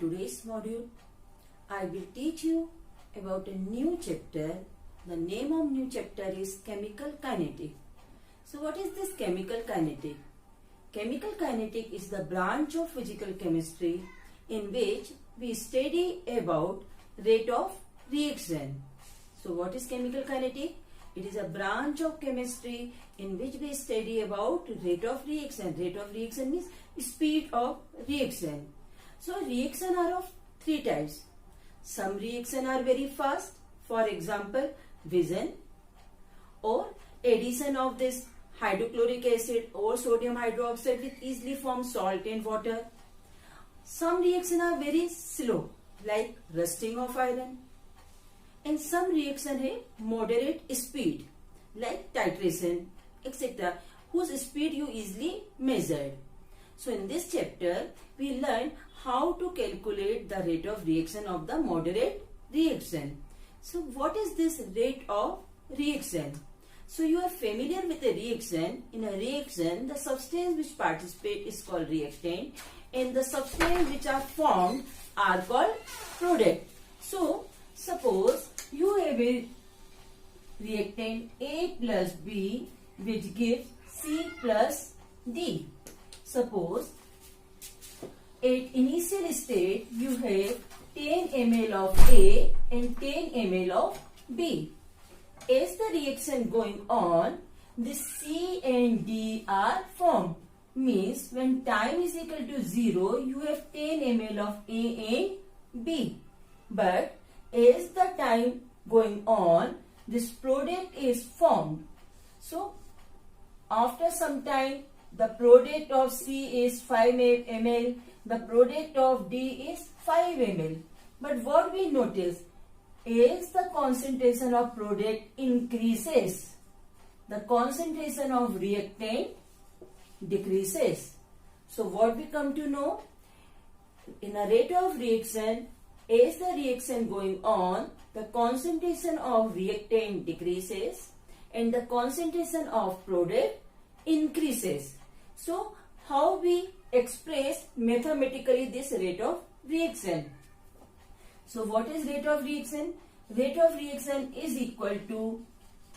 today's module, I will teach you about a new chapter. The name of new chapter is Chemical Kinetic. So what is this chemical kinetic? Chemical kinetic is the branch of physical chemistry in which we study about rate of reaction. So what is chemical kinetic? It is a branch of chemistry in which we study about rate of reaction. Rate of reaction means speed of reaction. So reaction are of three types. Some reaction are very fast. For example, fission or addition of this hydrochloric acid or sodium hydroxide with easily formed salt and water. Some reaction are very slow, like rusting of iron. And some reaction have moderate speed, like titration, etc., whose speed you easily measured. So in this chapter, we learn how to calculate the rate of reaction of the moderate reaction. So what is this rate of reaction? So you are familiar with a reaction. In a reaction, the substance which participate is called reactant and the substance which are formed are called product. So suppose you have a reactant A plus B which gives C plus D. Suppose at initial state you have 10 ml of A and 10 ml of B. As the reaction going on, the C and D are formed. Means when time is equal to 0, you have 10 ml of A and B. But as the time going on, this product is formed. So after some time, the product of C is 5 ml, the product of D is 5 ml. But what we notice, as the concentration of product increases, the concentration of reactant decreases. So what we come to know, in a rate of reaction, as the reaction going on, the concentration of reactant decreases and the concentration of product increases. So how we express mathematically this rate of reaction? So what is rate of reaction? Rate of reaction is equal to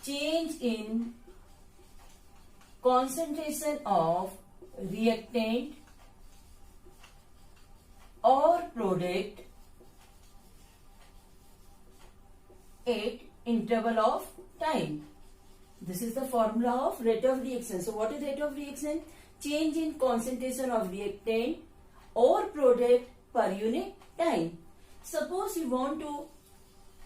change in concentration of reactant or product at interval of time. This is the formula of rate of reaction. So what is rate of reaction? Change in concentration of reactant or product per unit time. Suppose you want to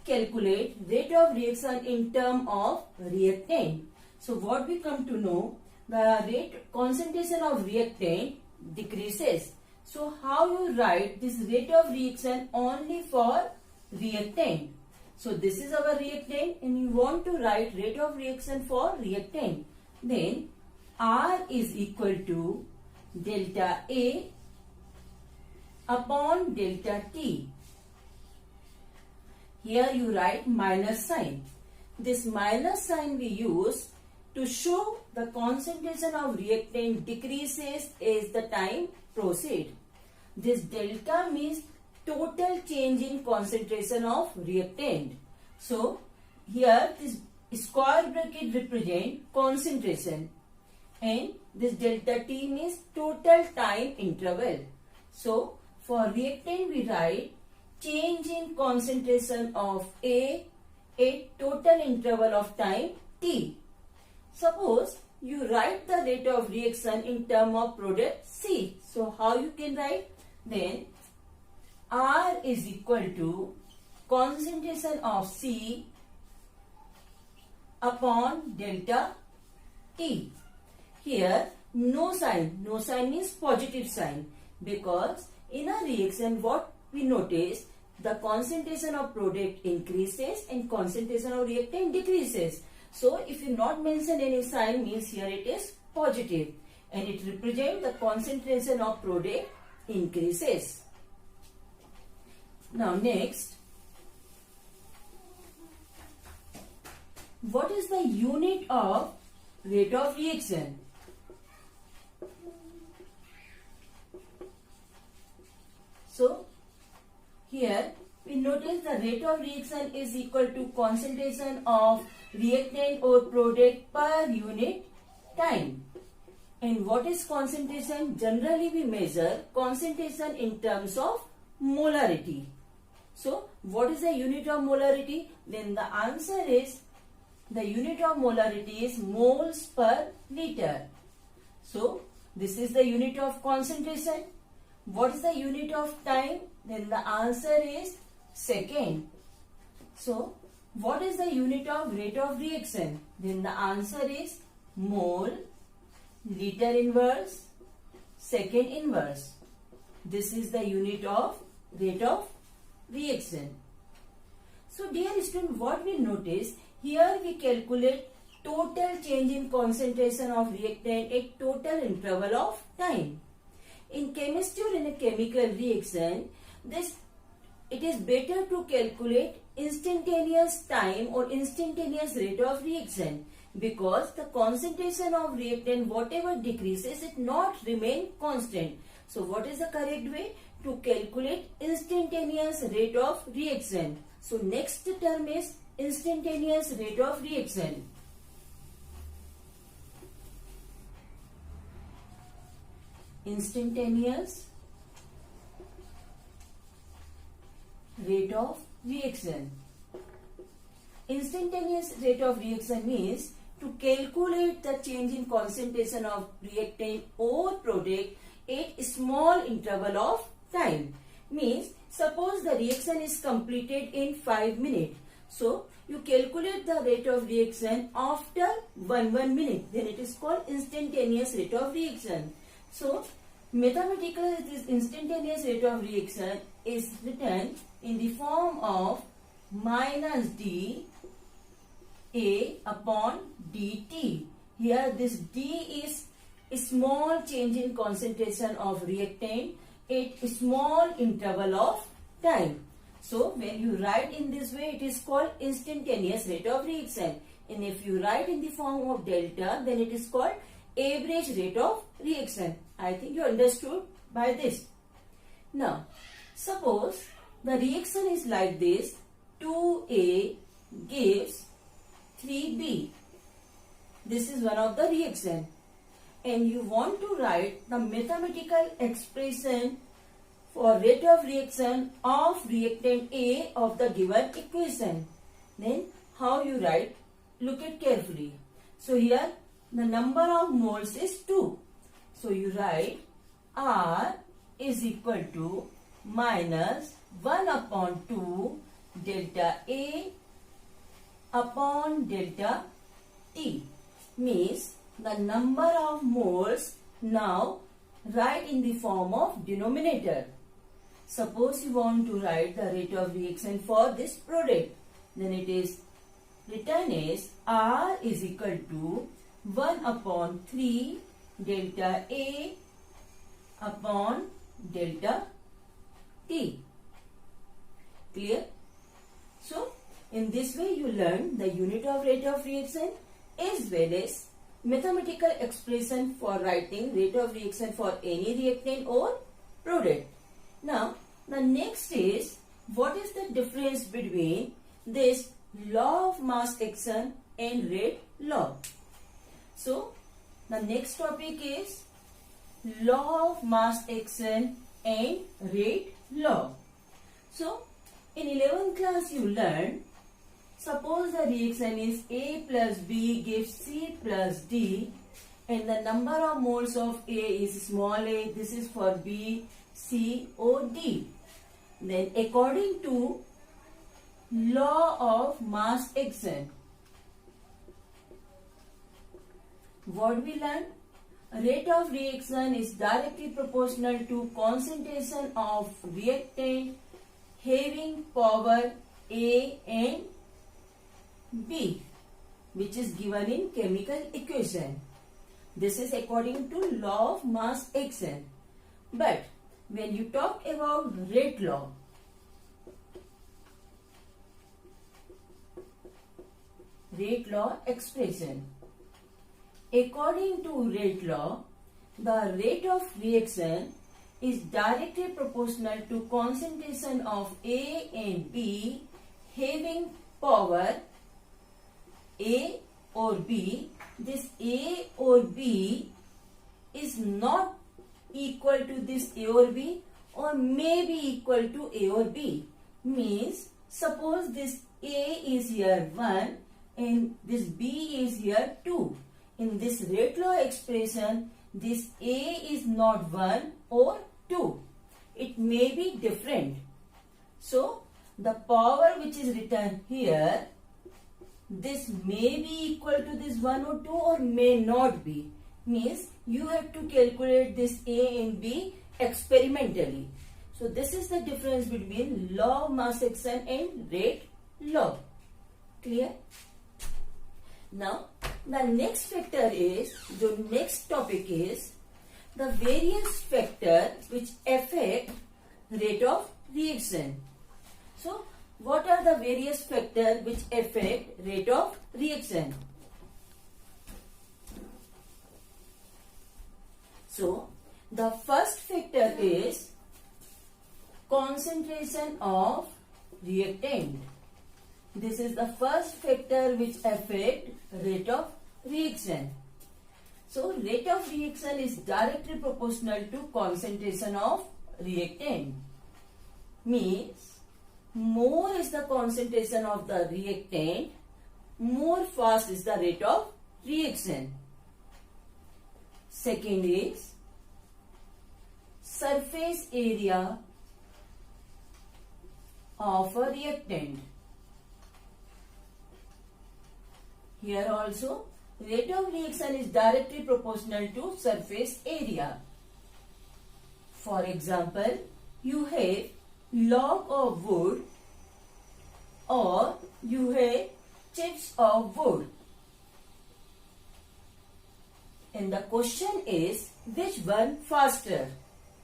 calculate rate of reaction in term of reactant. So what we come to know, the concentration of reactant decreases. So how you write this rate of reaction only for reactant? So this is our reactant and you want to write rate of reaction for reactant. Then R is equal to delta A upon delta T. Here you write minus sign. This minus sign we use to show the concentration of reactant decreases as the time proceeds. This delta means total change in concentration of reactant. So here this square bracket represent concentration and this delta T means total time interval. So for reactant we write change in concentration of A at total interval of time T. Suppose you write the rate of reaction in term of product C. So how you can write? Then R is equal to concentration of C upon delta T. Here no sign. No sign means positive sign, because in a reaction what we notice, the concentration of product increases and concentration of reactant decreases. So if you not mention any sign, means here it is positive and it represents the concentration of product increases. Now next, what is the unit of rate of reaction? So here we notice the rate of reaction is equal to concentration of reactant or product per unit time. And what is concentration? Generally we measure concentration in terms of molarity. So what is the unit of molarity? Then the answer is, the unit of molarity is moles per liter. So this is the unit of concentration. What is the unit of time? Then the answer is second. So what is the unit of rate of reaction? Then the answer is mole, liter inverse, second inverse. This is the unit of rate of reaction. So dear student, what we notice, here we calculate total change in concentration of reactant at total interval of time. In chemistry or in a chemical reaction, it is better to calculate instantaneous time or instantaneous rate of reaction, because the concentration of reactant, whatever decreases, it not remain constant. So what is the correct way? To calculate instantaneous rate of reaction. So next term is instantaneous rate of reaction. Instantaneous rate of reaction. Instantaneous rate of reaction means to calculate the change in concentration of reactant or product at a small interval of time. Means suppose the reaction is completed in 5 minutes. So you calculate the rate of reaction after 1 minute. Then it is called instantaneous rate of reaction. So mathematically this instantaneous rate of reaction is written in the form of minus d A upon dt. Here this d is a small change in concentration of reactant at a small interval of time. So when you write in this way, it is called instantaneous rate of reaction. And if you write in the form of delta, then it is called average rate of reaction. I think you understood by this. Now, suppose the reaction is like this. 2A gives 3B. This is one of the reaction. And you want to write the mathematical expression for rate of reaction of reactant A of the given equation. Then how you write? Look at carefully. So here the number of moles is 2. So you write R is equal to minus 1 upon 2 delta A upon delta T. Means the number of moles now write in the form of denominator. Suppose you want to write the rate of reaction for this product. Then it is written as R is equal to 1 upon 3 delta A upon delta T. Clear? So, in this way you learn the unit of rate of reaction as well as mathematical expression for writing rate of reaction for any reactant or product. Now, the next is, what is the difference between this law of mass action and rate law? So, the next topic is law of mass action and rate law. So, in 11th class you learned, suppose the reaction is A plus B gives C plus D and the number of moles of A is small a, this is for B, C or D. Then according to law of mass action, what we learned? Rate of reaction is directly proportional to concentration of reactant having power A and B, which is given in chemical equation. This is according to law of mass action. But when you talk about rate law, expression, according to rate law, the rate of reaction is directly proportional to concentration of A and B having power A or B. This A or B is not equal to this A or B, or may be equal to A or B. Means suppose this A is here 1 and this B is here 2. In this rate law expression, this A is not 1 or 2. It may be different. So, the power which is written here, this may be equal to this 1 or 2 or may not be. Means you have to calculate this A and B experimentally. So, this is the difference between law of mass action and rate law. Clear? Now, the next factor is, the next topic is the various factors which affect rate of reaction. So, what are the various factors which affect rate of reaction? So, the first factor is concentration of reactant. This is the first factor which affect rate of reaction. So, rate of reaction is directly proportional to concentration of reactant. Means, more is the concentration of the reactant, more fast is the rate of reaction. Second is surface area of a reactant. Here also, rate of reaction is directly proportional to surface area. For example, you have log of wood or you have chips of wood. And the question is, which one faster?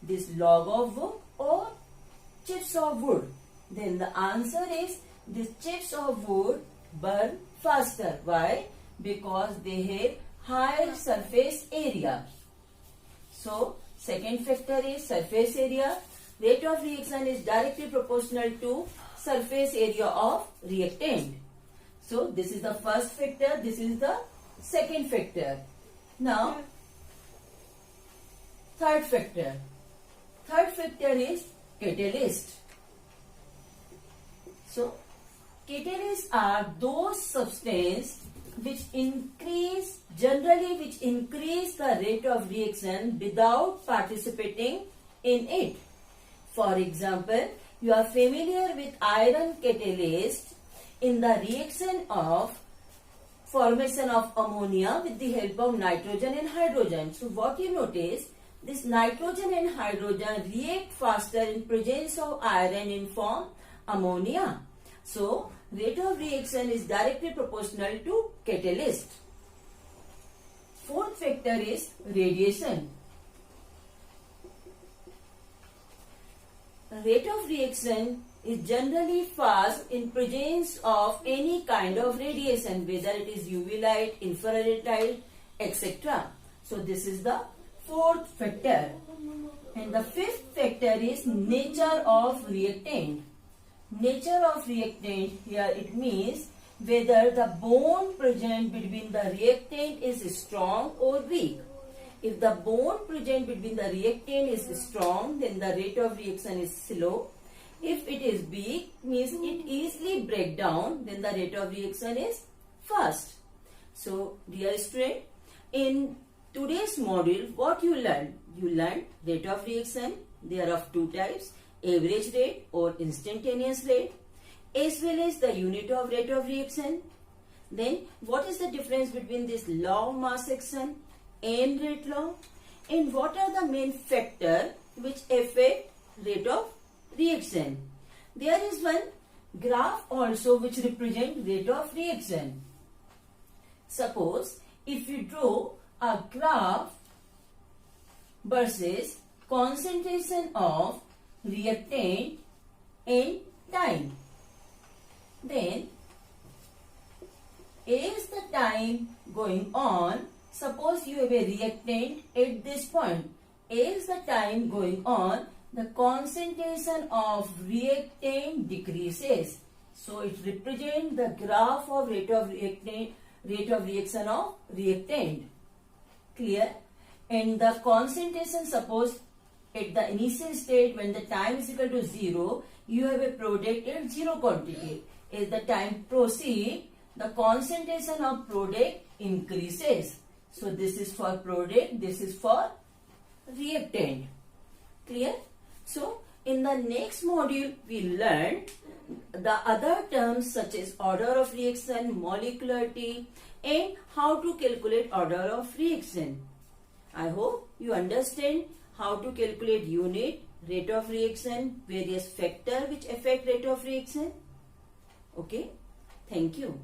This log of wood or chips of wood? Then the answer is, these chips of wood burn faster. Why? Because they have higher surface area. So, second factor is surface area. Rate of reaction is directly proportional to surface area of reactant. So, this is the first factor, this is the second factor. Now, third factor. Third factor is catalyst. So, catalysts are those substances which generally increase the rate of reaction without participating in it. For example, you are familiar with iron catalyst in the reaction of formation of ammonia with the help of nitrogen and hydrogen. So, what you notice, this nitrogen and hydrogen react faster in presence of iron and form ammonia. So, rate of reaction is directly proportional to catalyst. Fourth factor is radiation. Rate of reaction is generally fast in presence of any kind of radiation, whether it is UV light, infrared light, etc. So, this is the fourth factor. And the fifth factor is nature of reactant. Nature of reactant, here it means whether the bond present between the reactant is strong or weak. If the bond present between the reactant is strong, then the rate of reaction is slow. If it is weak, means it easily break down, then the rate of reaction is fast. So, dear student, in today's module, what you learned? You learned rate of reaction. They are of two types, average rate or instantaneous rate, as well as the unit of rate of reaction. Then, what is the difference between this law of mass action and rate law? And what are the main factors which affect rate of reaction? There is one graph also which represents rate of reaction. Suppose if you draw a graph versus concentration of reactant and time, then as the time going on, suppose you have a reactant at this point as the time going on, the concentration of reactant decreases. So it represents the graph of rate of reaction of reactant. Clear? And the concentration, suppose at the initial state when the time is equal to 0, you have a product at 0 quantity. As the time proceeds, the concentration of product increases. So this is for product, this is for reactant. Clear? So in the next module we learn the other terms such as order of reaction, molecularity, and how to calculate order of reaction. I hope you understand how to calculate unit, rate of reaction, various factors which affect rate of reaction. Okay, thank you.